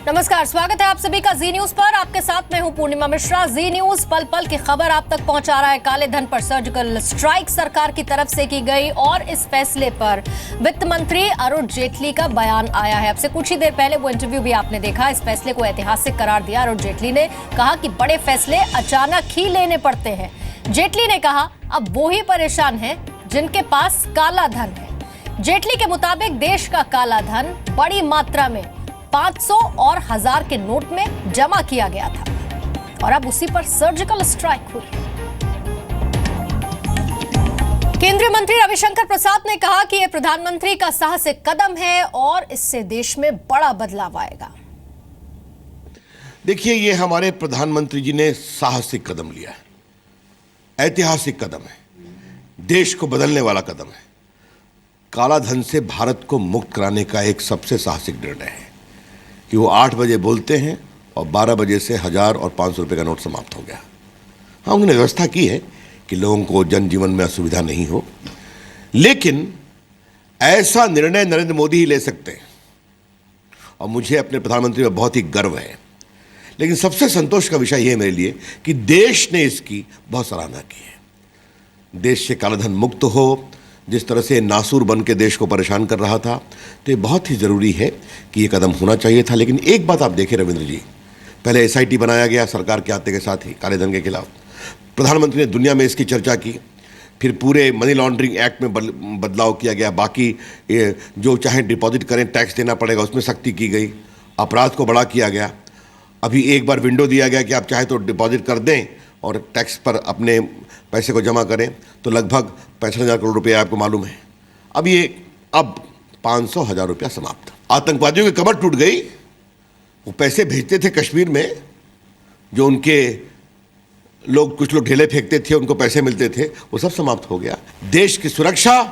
नमस्कार, स्वागत है आप सभी का जी न्यूज पर। आपके साथ मैं हूं पूर्णिमा मिश्रा। जी न्यूज पल पल की खबर आप तक पहुंचा रहा है। काले धन पर सर्जिकल स्ट्राइक सरकार की तरफ से की गई और इस फैसले पर वित्त मंत्री अरुण जेटली का बयान आया है। अब से कुछ ही देर पहले वो इंटरव्यू भी आपने देखा। इस फैसले को ऐतिहासिक करार दिया। अरुण जेटली ने कहा कि बड़े फैसले अचानक ही लेने पड़ते हैं। जेटली ने कहा अब वो ही परेशान है जिनके पास काला धन है। जेटली के मुताबिक देश का काला धन बड़ी मात्रा में 500 और 1000 के नोट में जमा किया गया था और अब उसी पर सर्जिकल स्ट्राइक हुई। केंद्रीय मंत्री रविशंकर प्रसाद ने कहा कि यह प्रधानमंत्री का साहसिक कदम है और इससे देश में बड़ा बदलाव आएगा। देखिए, ये हमारे प्रधानमंत्री जी ने साहसिक कदम लिया है, ऐतिहासिक कदम है, देश को बदलने वाला कदम है। काला धन से भारत को मुक्त कराने का एक सबसे साहसिक निर्णय है कि वो 8 बजे बोलते हैं और 12 बजे से 1000 और 500 रुपये का नोट समाप्त हो गया। हाँ, उन्होंने व्यवस्था की है कि लोगों को जनजीवन में असुविधा नहीं हो, लेकिन ऐसा निर्णय नरेंद्र मोदी ही ले सकते हैं और मुझे अपने प्रधानमंत्री पर बहुत ही गर्व है। लेकिन सबसे संतोष का विषय यह है मेरे लिए कि देश ने इसकी बहुत सराहना की है। देश से काला धन मुक्त हो, जिस तरह से नासूर बन के देश को परेशान कर रहा था, तो ये बहुत ही ज़रूरी है कि ये कदम होना चाहिए था। लेकिन एक बात आप देखें रविंद्र जी, पहले SIT बनाया गया सरकार के आते के साथ ही काले धन के खिलाफ। प्रधानमंत्री ने दुनिया में इसकी चर्चा की, फिर पूरे मनी लॉन्ड्रिंग एक्ट में बदलाव किया गया। बाकी जो चाहे डिपॉजिट करें टैक्स देना पड़ेगा, उसमें सख्ती की गई। अपराध को बड़ा किया गया। अभी एक बार विंडो दिया गया कि आप चाहे तो डिपॉजिट कर दें और टैक्स पर अपने पैसे को जमा करें, तो लगभग 65,000 करोड़ रुपये आपको मालूम है। अब 500,000 रुपया समाप्त। आतंकवादियों की कमर टूट गई। वो पैसे भेजते थे कश्मीर में, जो उनके लोग, कुछ लोग ढेले फेंकते थे, उनको पैसे मिलते थे, वो सब समाप्त हो गया। देश की सुरक्षा,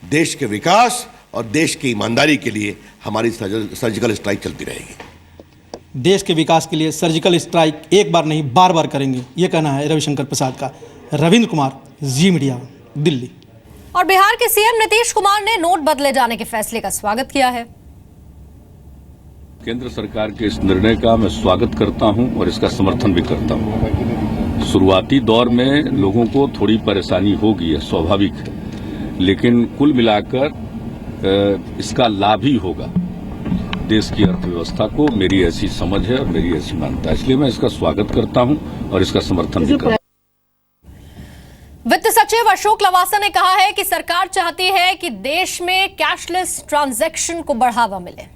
देश के विकास और देश की ईमानदारी के लिए हमारी सर्जिकल स्ट्राइक चलती रहेगी। देश के विकास के लिए सर्जिकल स्ट्राइक एक बार नहीं बार बार करेंगे, ये कहना है रविशंकर प्रसाद का। रविंद्र कुमार, जी मीडिया, दिल्ली। और बिहार के सीएम नीतीश कुमार ने नोट बदले जाने के फैसले का स्वागत किया है। केंद्र सरकार के इस निर्णय का मैं स्वागत करता हूं और इसका समर्थन भी करता हूं। शुरुआती दौर में लोगों को थोड़ी परेशानी होगी, है स्वाभाविक है, लेकिन कुल मिलाकर इसका लाभ ही होगा देश की अर्थव्यवस्था को। मेरी ऐसी समझ है और मेरी ऐसी मान्यता है, इसलिए मैं इसका स्वागत करता हूं और इसका समर्थन भी करता हूं। वित्त सचिव अशोक लवासा ने कहा है कि सरकार चाहती है कि देश में कैशलेस ट्रांजैक्शन को बढ़ावा मिले।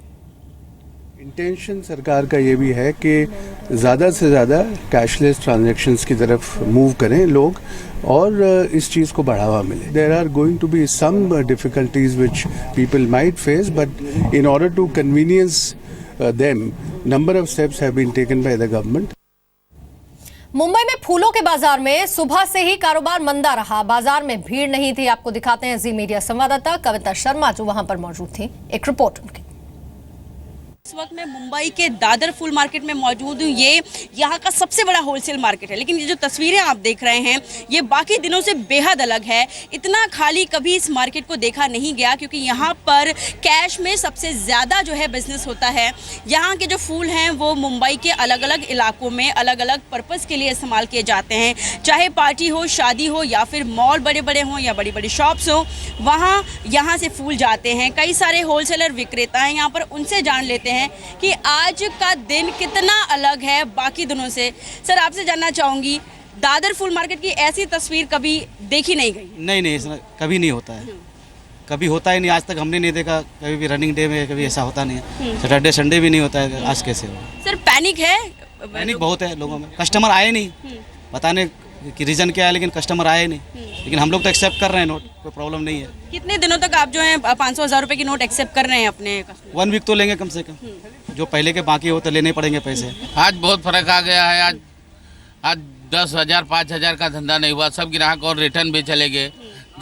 इंटेंशन सरकार का ये भी है कि ज़्यादा से ज़्यादा कैशलेस ट्रांजैक्शंस की तरफ मूव करें लोग और इस चीज़ को बढ़ावा मिले। There are going to be some difficulties which people might face, but in order to convenience them number of steps have been taken by the government. Mumbai में फूलों के बाजार में सुबह से ही कारोबार मंदा रहा। बाजार में भीड़ नहीं थी। आपको दिखाते हैं जी मीडिया संवाददाता कविता शर्मा जो वहां पर मौजूद थी। एक रिपोर्ट उनकी। इस वक्त मैं मुंबई के दादर फूल मार्केट में मौजूद हूँ। ये यहाँ का सबसे बड़ा होलसेल मार्केट है, लेकिन ये जो तस्वीरें आप देख रहे हैं ये बाकी दिनों से बेहद अलग है। इतना खाली कभी इस मार्केट को देखा नहीं गया, क्योंकि यहाँ पर कैश में सबसे ज़्यादा जो है बिजनेस होता है। यहाँ के जो फूल हैं वो मुंबई के अलग अलग इलाकों में अलग अलग पर्पज़ के लिए इस्तेमाल किए जाते हैं। चाहे पार्टी हो, शादी हो या फिर मॉल बड़े बड़े हों या बड़ी बड़ी शॉप्स हों, वहाँ यहाँ से फूल जाते हैं। कई सारे होलसेलर विक्रेता हैं यहाँ पर, उनसे जान लेते हैं कि आज का दिन कितना अलग है बाकी दिनों से। सर, आपसे जानना चाहूंगी, दादर फूल मार्केट की ऐसी तस्वीर कभी देखी नहीं गई? नहीं, कभी नहीं होता है, कभी होता ही नहीं। आज तक हमने नहीं देखा कभी भी। रनिंग डे में कभी ऐसा होता नहीं है। सैटरडे संडे भी नहीं होता है। आज कैसे हो? सर, पैनिक है? पैनिक बहुत है लोगों में। कस्टमर आए नहीं, बताने कि रीजन क्या है, लेकिन कस्टमर आए नहीं। लेकिन हम लोग तो एक्सेप्ट कर रहे हैं नोट, कोई प्रॉब्लम नहीं है। कितने दिनों तक आप जो है 500,000 रुपए की नोट एक्सेप्ट कर रहे हैं अपने? 1 वीक तो लेंगे कम से कम। जो पहले के बाकी होते लेने पड़ेंगे पैसे। आज बहुत फर्क आ गया है। आज 10,000 5,000 का धंधा नहीं हुआ। सब ग्राहक और रिटर्न भी चले गए।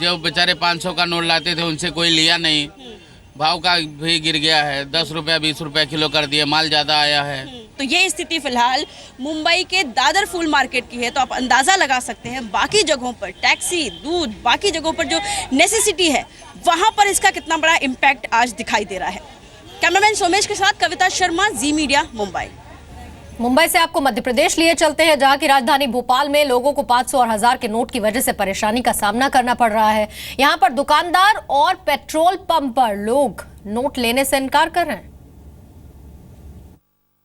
जो बेचारे 500 का नोट लाते थे उनसे कोई लिया नहीं। भाव का भी गिर गया है, 10 रुपया 20 रुपया किलो कर दिए। माल ज़्यादा आया है। तो ये स्थिति फिलहाल मुंबई के दादर फूल मार्केट की है। तो आप अंदाज़ा लगा सकते हैं बाकी जगहों पर टैक्सी, दूध, बाकी जगहों पर जो नेसेसिटी है वहाँ पर इसका कितना बड़ा इम्पैक्ट आज दिखाई दे रहा है। कैमरामैन सोमेश के साथ कविता शर्मा, जी मीडिया, मुंबई। मुंबई से आपको मध्य प्रदेश लिए चलते हैं, जहां की राजधानी भोपाल में लोगों को 500 और 1000 के नोट की वजह से परेशानी का सामना करना पड़ रहा है। यहां पर दुकानदार और पेट्रोल पंप पर लोग नोट लेने से इनकार कर रहे हैं।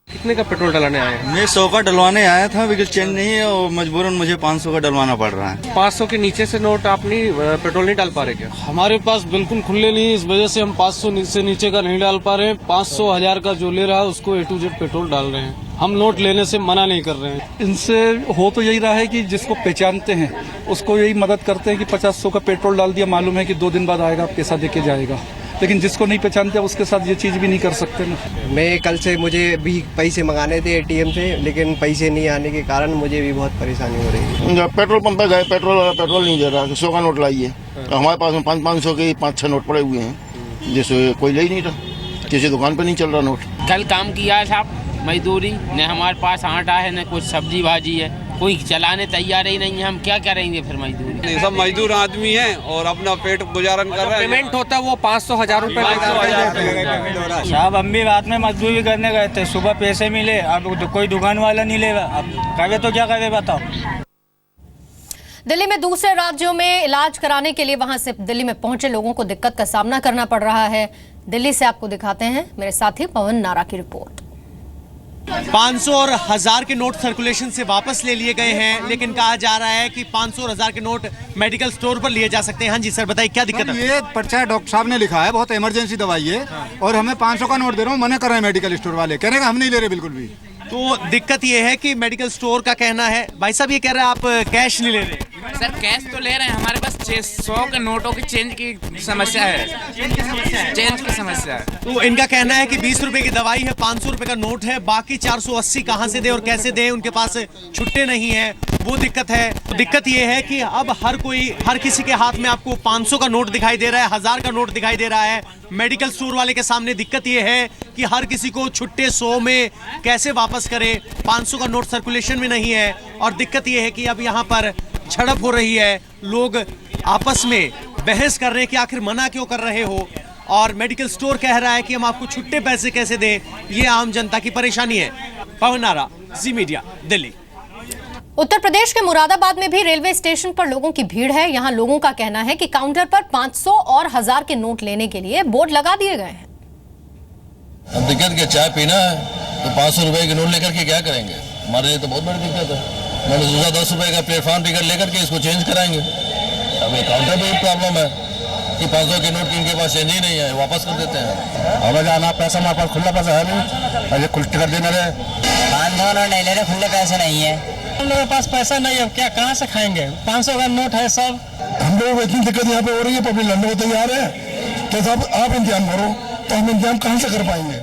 कितने का पेट्रोल डलाने आए हैं? मैं 100 का डलवाने आया था, बिल्कुल चेंज नहीं है और मजबूरन मुझे 500 का डलवाना पड़ रहा है। 500 के नीचे से नोट आप नहीं पेट्रोल नहीं डाल पा रहे क्या? हमारे पास बिल्कुल खुले नहीं, इस वजह से हम 500 से नीचे का नहीं डाल पा रहे हैं। 500 1000 का जो ले रहा है उसको A to Z पेट्रोल डाल रहे हैं। हम नोट लेने से मना नहीं कर रहे हैं। इनसे हो तो यही रहा है कि जिसको पहचानते हैं उसको यही मदद करते हैं कि 50-100 का पेट्रोल डाल दिया, मालूम है कि 2 दिन बाद आएगा पैसा देके जाएगा, लेकिन जिसको नहीं पहचानते उसके साथ ये चीज़ भी नहीं कर सकते ना। मैं कल से मुझे भी पैसे मंगाने थे ATM से, लेकिन पैसे नहीं आने के कारण मुझे भी बहुत परेशानी हो रही है। जब पेट्रोल पंप पे गए, पेट्रोल वाला पेट्रोल नहीं दे रहा, 100 का नोट लाइए। तो हमारे पास में 500 के 5-6 नोट पड़े हुए हैं, जैसे कोई ले ही नहीं रहा, किसी दुकान पे नहीं चल रहा नोट। कल काम किया है साहब, मजदूरी न हमारे पास आटा है न कुछ सब्जी भाजी है, कोई चलाने तैयार ही नहीं है। हम क्या करेंगे फिर मजदूरी? सब मजदूर आदमी हैं और अपना पेट गुजारन कर रहे हैं। पेमेंट होता है वो 500 1000 रुपए साहब हम भी रात में मजदूरी करने गए थे, सुबह पैसे मिले, अब कोई दुकान वाला नहीं लेगा, अब करे तो क्या करे बताओ। दिल्ली में दूसरे राज्यों में इलाज कराने के लिए वहां से दिल्ली में पहुंचे लोगों को दिक्कत का सामना करना पड़ रहा है। दिल्ली से आपको दिखाते हैं मेरे साथी पवन नारा की रिपोर्ट। 500 और 1000 के नोट सर्कुलेशन से वापस ले लिए गए हैं, लेकिन कहा जा रहा है कि 500 और 1000 के नोट मेडिकल स्टोर पर लिए जा सकते हैं। हाँ जी सर, बताइए क्या दिक्कत है? ये पर्चा डॉक्टर साहब ने लिखा है, बहुत इमरजेंसी दवाई है और हमें 500 का नोट दे रहा हूँ, मना कर रहे हैं मेडिकल स्टोर वाले, कह रहे हैं हम नहीं ले रहे बिल्कुल भी। तो दिक्कत ये है कि मेडिकल स्टोर का कहना है, भाई साहब ये कह रहे हैं आप कैश नहीं ले रहे। सर कैश तो ले रहे हैं, हमारे पास 600 के नोटों की चेंज की समस्या है। चेंज की समस्या है। तो इनका कहना है कि 20 रुपए की दवाई है, 500 रुपए का नोट है, बाकी 480 कहां से दे और कैसे दे, उनके पास छुट्टे नहीं है, वो दिक्कत है। तो दिक्कत ये है कि अब हर किसी के हाथ में आपको 500 का नोट दिखाई दे रहा है, 1000 का नोट दिखाई दे रहा है। मेडिकल स्टोर वाले के सामने दिक्कत ये है कि हर किसी को छुट्टे 100 में कैसे वापस करे, 500 का नोट सर्कुलेशन में नहीं है। और दिक्कत ये है कि अब यहाँ पर झड़प हो रही है, लोग आपस में बहस कर रहे हैं कि आखिर मना क्यों कर रहे हो, और मेडिकल स्टोर कह रहा है कि हम आपको छुट्टे पैसे कैसे दें। ये आम जनता की परेशानी है। पवन नारा, जी मीडिया, दिल्ली। उत्तर प्रदेश के मुरादाबाद में भी रेलवे स्टेशन पर लोगों की भीड़ है। यहाँ लोगों का कहना है कि काउंटर पर 500 और 1000 के नोट लेने के लिए बोर्ड लगा दिए गए हैं। अब दिक्कत क्या, चाय पीना है तो 500 रुपए के नोट लेकर के क्या करेंगे? हमारे लिए तो बहुत बड़ी दिक्कत है। मैंने सोचा 10 रुपए का प्लेटफॉर्म टिकट लेकर के इसको चेंज कराएंगे। अब ये काउंटर पे प्रॉब्लम है कि 500 के नोट इनके पास चेंज ही नहीं है, वापस कर देते हैं। हमें जाना पैसा हमारे पास खुला पैसा है नहीं, अरे खुल टिकट देना रहे 500 नोट नहीं ले रहे, खुले पैसे नहीं है। हम लोगों के पास पैसा नहीं है, क्या कहाँ से खाएंगे? 500 का नोट है सब। हम लोगों को इतनी दिक्कत यहाँ पे हो रही है, पब्लिक लड़ने को तैयार है। तो साहब आप इंतजाम करो, तो हम इंतजाम कहाँ से कर पाएंगे?